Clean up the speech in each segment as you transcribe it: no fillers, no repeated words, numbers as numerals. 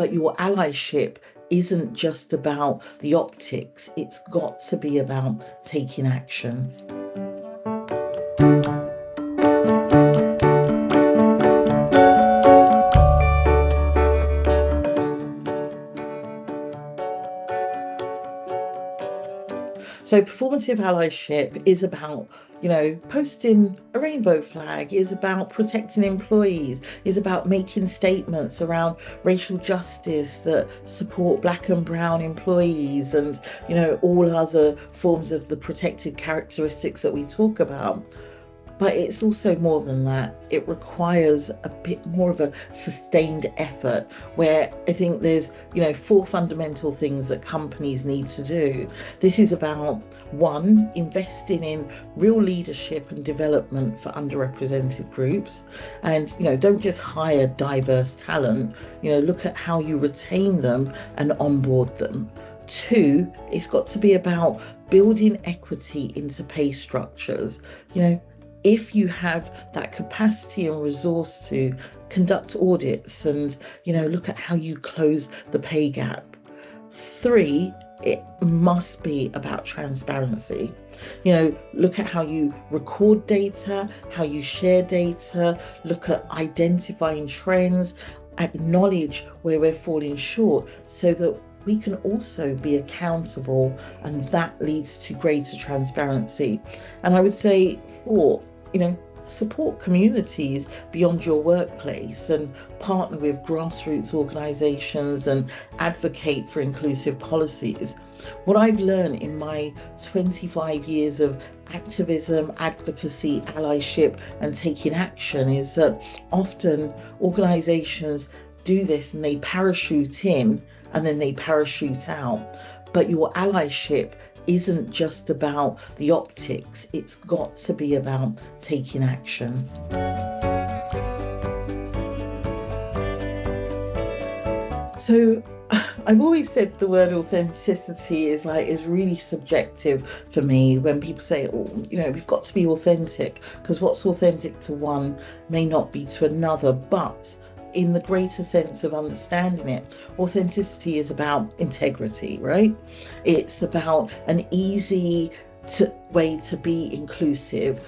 but your allyship isn't just about the optics. It's got to be about taking action. So performative allyship is about, posting a rainbow flag, is about protecting employees, is about making statements around racial justice that support Black and brown employees and, all other forms of the protected characteristics that we talk about. But it's also more than that. It requires a bit more of a sustained effort where I think there's, 4 fundamental things that companies need to do. This is about, 1, investing in real leadership and development for underrepresented groups. And, don't just hire diverse talent, look at how you retain them and onboard them. 2, it's got to be about building equity into pay structures. If you have that capacity and resource to conduct audits and, look at how you close the pay gap. 3, it must be about transparency. Look at how you record data, how you share data, look at identifying trends, acknowledge where we're falling short so that we can also be accountable, and that leads to greater transparency. And I would say 4, support communities beyond your workplace and partner with grassroots organisations and advocate for inclusive policies. What I've learned in my 25 years of activism, advocacy, allyship and taking action is that often organisations do this and they parachute in and then they parachute out. But your allyship isn't just about the optics. It's got to be about taking action. So I've always said the word authenticity is really subjective for me. When people say, we've got to be authentic, because what's authentic to one may not be to another. But in the greater sense of understanding it, authenticity is about integrity, right? It's about an easy way to be inclusive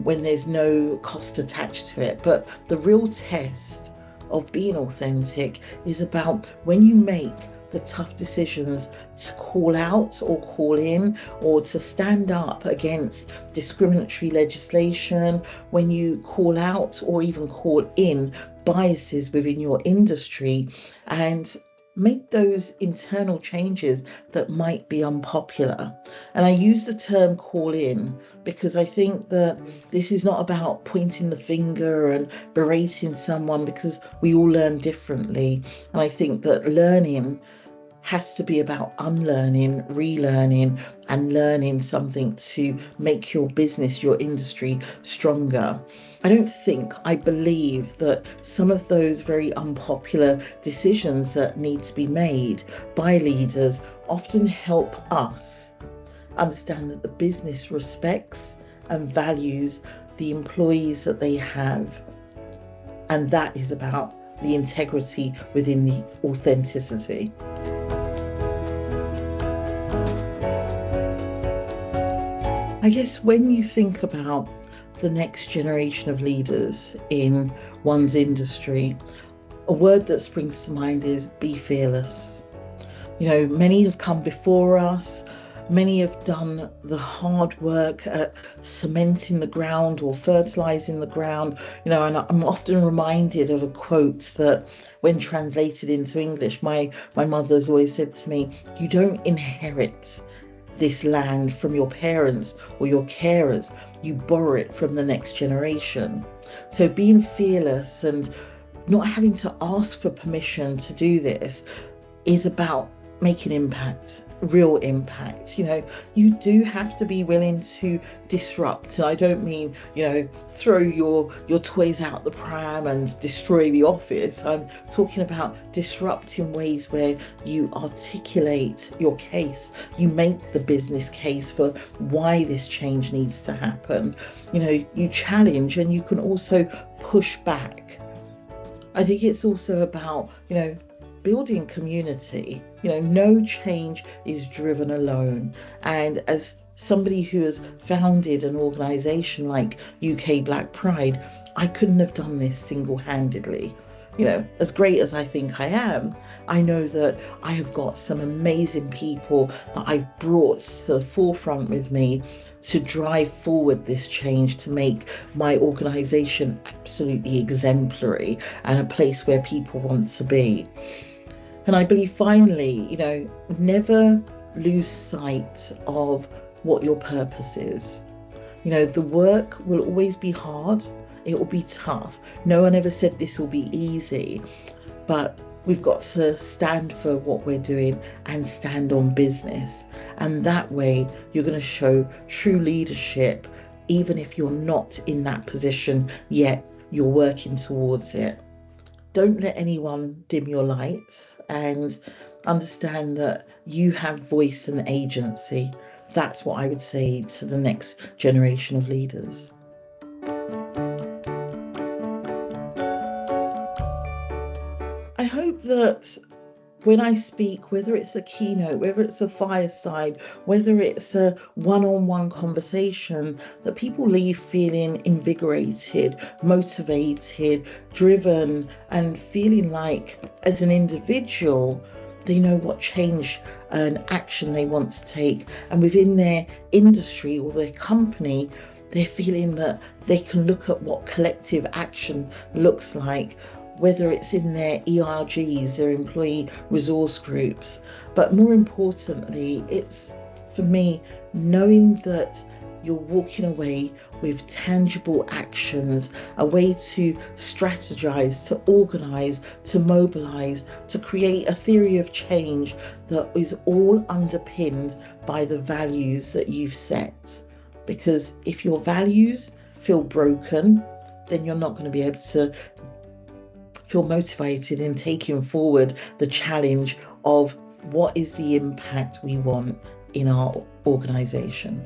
when there's no cost attached to it. But the real test of being authentic is about when you make the tough decisions to call out or call in or to stand up against discriminatory legislation, when you call out or even call in biases within your industry and make those internal changes that might be unpopular. And I use the term call in because I think that this is not about pointing the finger and berating someone, because we all learn differently. And I think that learning has to be about unlearning, relearning, and learning something to make your business, your industry stronger. I believe that some of those very unpopular decisions that need to be made by leaders often help us understand that the business respects and values the employees that they have. And that is about the integrity within the authenticity. I guess when you think about the next generation of leaders in one's industry, a word that springs to mind is be fearless. Many have come before us. Many have done the hard work at cementing the ground or fertilizing the ground. And I'm often reminded of a quote that when translated into English, my mother's always said to me, you don't inherit this land from your parents or your carers, you borrow it from the next generation. So being fearless and not having to ask for permission to do this is about making impact, real impact. You do have to be willing to disrupt. And I don't mean, throw your toys out the pram and destroy the office. I'm talking about disrupt in ways where you articulate your case. You make the business case for why this change needs to happen. You challenge and you can also push back. I think it's also about, building community. No change is driven alone. And as somebody who has founded an organisation like UK Black Pride, I couldn't have done this single-handedly. As great as I think I am, I know that I have got some amazing people that I've brought to the forefront with me to drive forward this change, to make my organisation absolutely exemplary and a place where people want to be. And I believe finally, never lose sight of what your purpose is. The work will always be hard. It will be tough. No one ever said this will be easy, but we've got to stand for what we're doing and stand on business. And that way you're going to show true leadership, even if you're not in that position yet, you're working towards it. Don't let anyone dim your light, and understand that you have voice and agency. That's what I would say to the next generation of leaders. I hope that when I speak, whether it's a keynote, whether it's a fireside, whether it's a one-on-one conversation, that people leave feeling invigorated, motivated, driven, and feeling like as an individual, they know what change and action they want to take. And within their industry or their company, they're feeling that they can look at what collective action looks like, whether it's in their ERGs, their employee resource groups. But more importantly, it's, for me, knowing that you're walking away with tangible actions, a way to strategize, to organize, to mobilize, to create a theory of change that is all underpinned by the values that you've set. Because if your values feel broken, then you're not going to be able to feel motivated in taking forward the challenge of what is the impact we want in our organisation.